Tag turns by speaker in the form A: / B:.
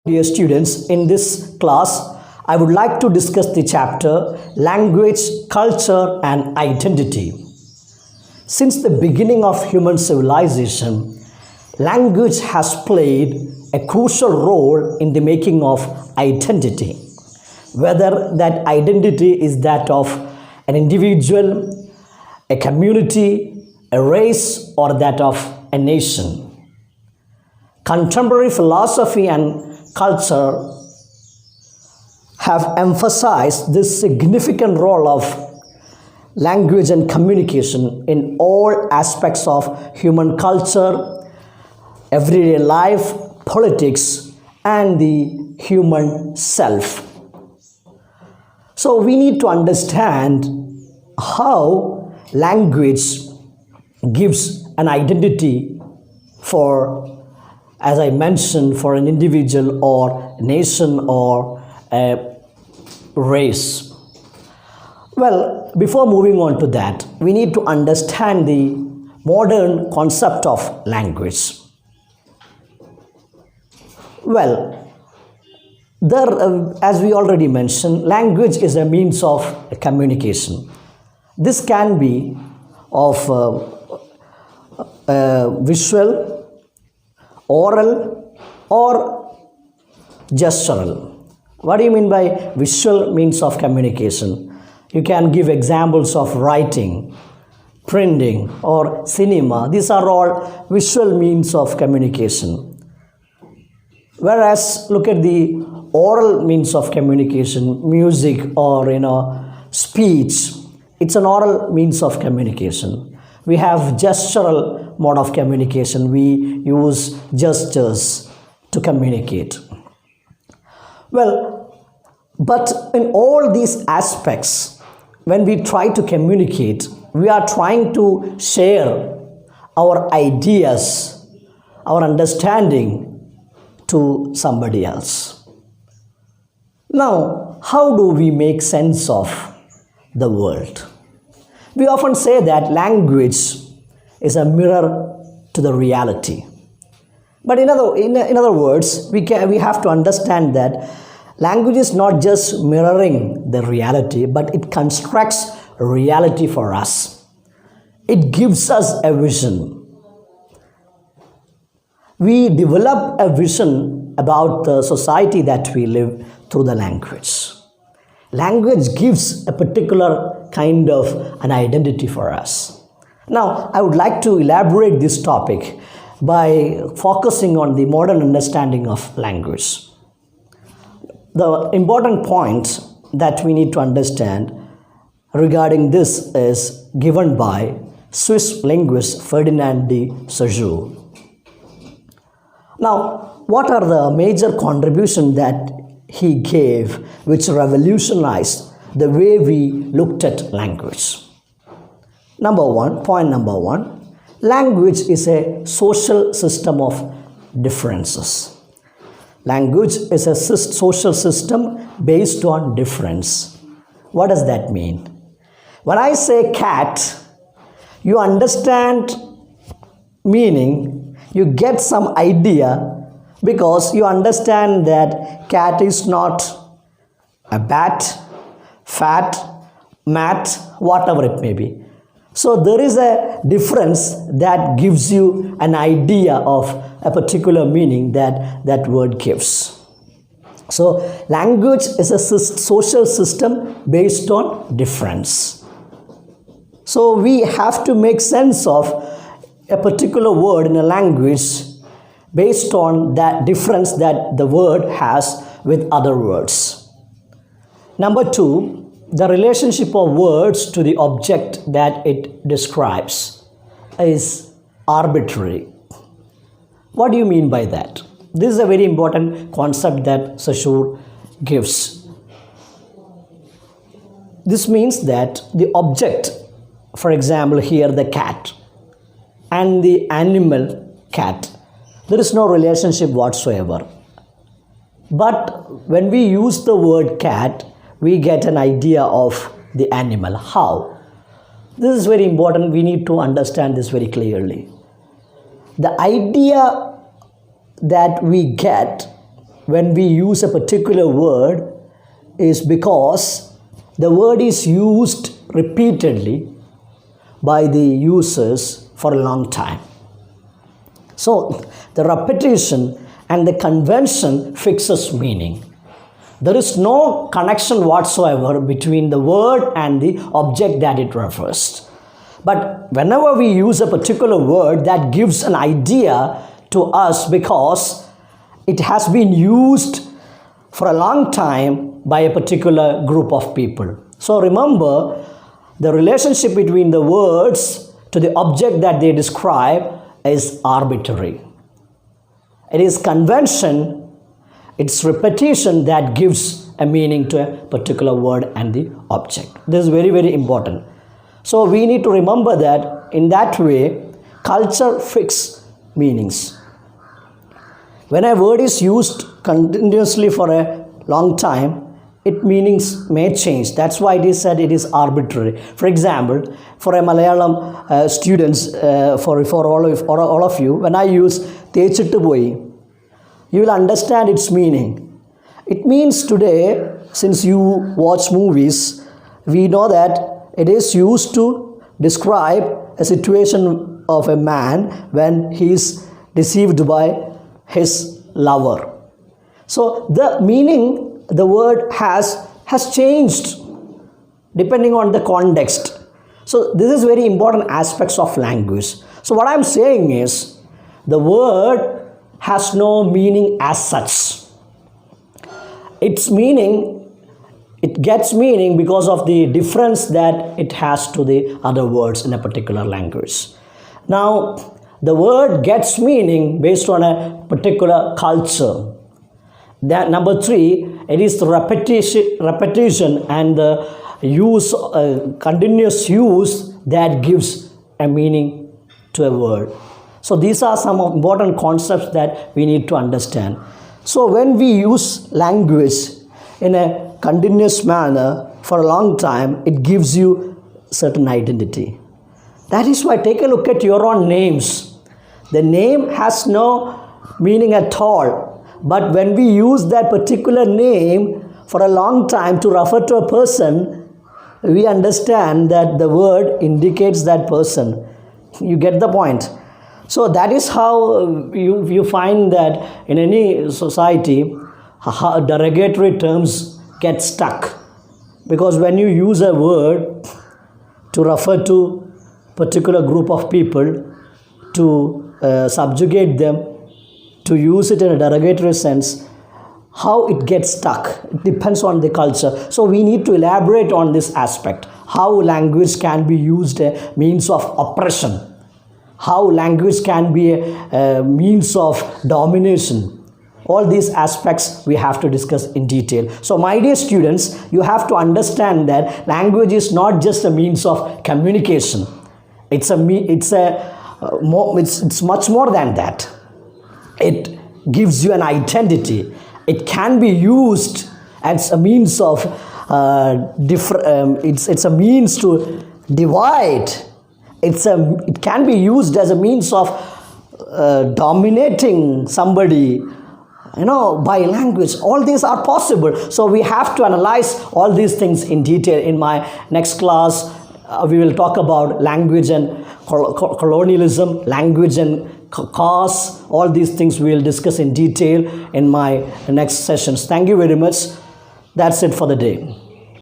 A: Dear students, in this class, I would like to discuss the chapter Language, Culture and Identity. Since the beginning of human civilization, language has played a crucial role in the making of identity. Whether that identity is that of an individual, a community, a race, or that of a nation. Contemporary philosophy and culture have emphasized this significant role of language and communication in all aspects of human culture, everyday life, politics, and the human self. So we need to understand how language gives an identity for, as I mentioned, for an individual or nation or a race. Well, before moving on to that, we need to understand the modern concept of language. Well, as we already mentioned, language is a means of communication. This can be of visual, oral, or gestural. What do you mean by visual means of communication? You can give examples of writing, printing, or cinema. These are all visual means of communication. Whereas, look at the oral means of communication, music or speech. It's an oral means of communication. We have gestural mode of communication. We use gestures to communicate. Well, but in all these aspects, when we try to communicate, we are trying to share our ideas, our understanding to somebody else. Now, how do we make sense of the world? We often say that language is a mirror to the reality. But in other words, we have to understand that language is not just mirroring the reality, but it constructs reality for us. It gives us a vision. We develop a vision about the society that we live through the language. Language gives a particular kind of an identity for us. Now, I would like to elaborate this topic by focusing on the modern understanding of language. The important point that we need to understand regarding this is given by Swiss linguist Ferdinand de Saussure. Now, what are the major contributions that he gave which revolutionized the way we looked at language? Point number one, language is a social system of differences. Language is a social system based on difference. What does that mean? When I say cat, you understand meaning, you get some idea because you understand that cat is not a bat, fat, mat, whatever it may be. So there is a difference that gives you an idea of a particular meaning that that word gives. So language is a social system based on difference. So we have to make sense of a particular word in a language based on that difference that the word has with other words. Number two, the relationship of words to the object that it describes is arbitrary. What do you mean by that? This is a very important concept that Saussure gives. This means that the object, for example here the cat, and the animal cat, there is no relationship whatsoever. But when we use the word cat, we get an idea of the animal. How? This is very important. We need to understand this very clearly. The idea that we get when we use a particular word is because the word is used repeatedly by the users for a long time. So the repetition and the convention fixes meaning. There is no connection whatsoever between the word and the object that it refers. But whenever we use a particular word, that gives an idea to us because it has been used for a long time by a particular group of people. So remember, the relationship between the words to the object that they describe is arbitrary. It is convention, it's repetition that gives a meaning to a particular word and the object. This is very, very important. So we need to remember that in that way, culture fixes meanings. When a word is used continuously for a long time, its meanings may change. That's why it is said it is arbitrary. For example, for a Malayalam students, for all of you, when I use Techittu Poi, you will understand its meaning. It means today, since you watch movies, we know that it is used to describe a situation of a man when he is deceived by his lover. So the meaning the word has changed depending on the context. So this is very important aspects of language. So what I'm saying is the word has no meaning as such. Its meaning, it gets meaning because of the difference that it has to the other words in a particular language. Now, the word gets meaning based on a particular culture. That number 3, it is the repetition and the use, continuous use that gives a meaning to a word. So these are some important concepts that we need to understand. So when we use language in a continuous manner for a long time, it gives you certain identity. That is why take a look at your own names. The name has no meaning at all. But when we use that particular name for a long time to refer to a person, we understand that the word indicates that person. You get the point? So that is how you find that in any society, derogatory terms get stuck. Because when you use a word to refer to a particular group of people, to subjugate them, to use it in a derogatory sense, how it gets stuck. It depends on the culture. So we need to elaborate on this aspect. How language can be used a means of oppression. How language can be a means of domination. All these aspects we have to discuss in detail. So my dear students, you have to understand that language is not just a means of communication. It's much more than that. It gives you an identity. It can be used as a means of it's a means to divide. It can be used as a means of dominating somebody, by language. All these are possible. So we have to analyze all these things in detail. In my next class, we will talk about language and colonialism, language and cause. All these things we will discuss in detail in my next sessions. Thank you very much. That's it for the day.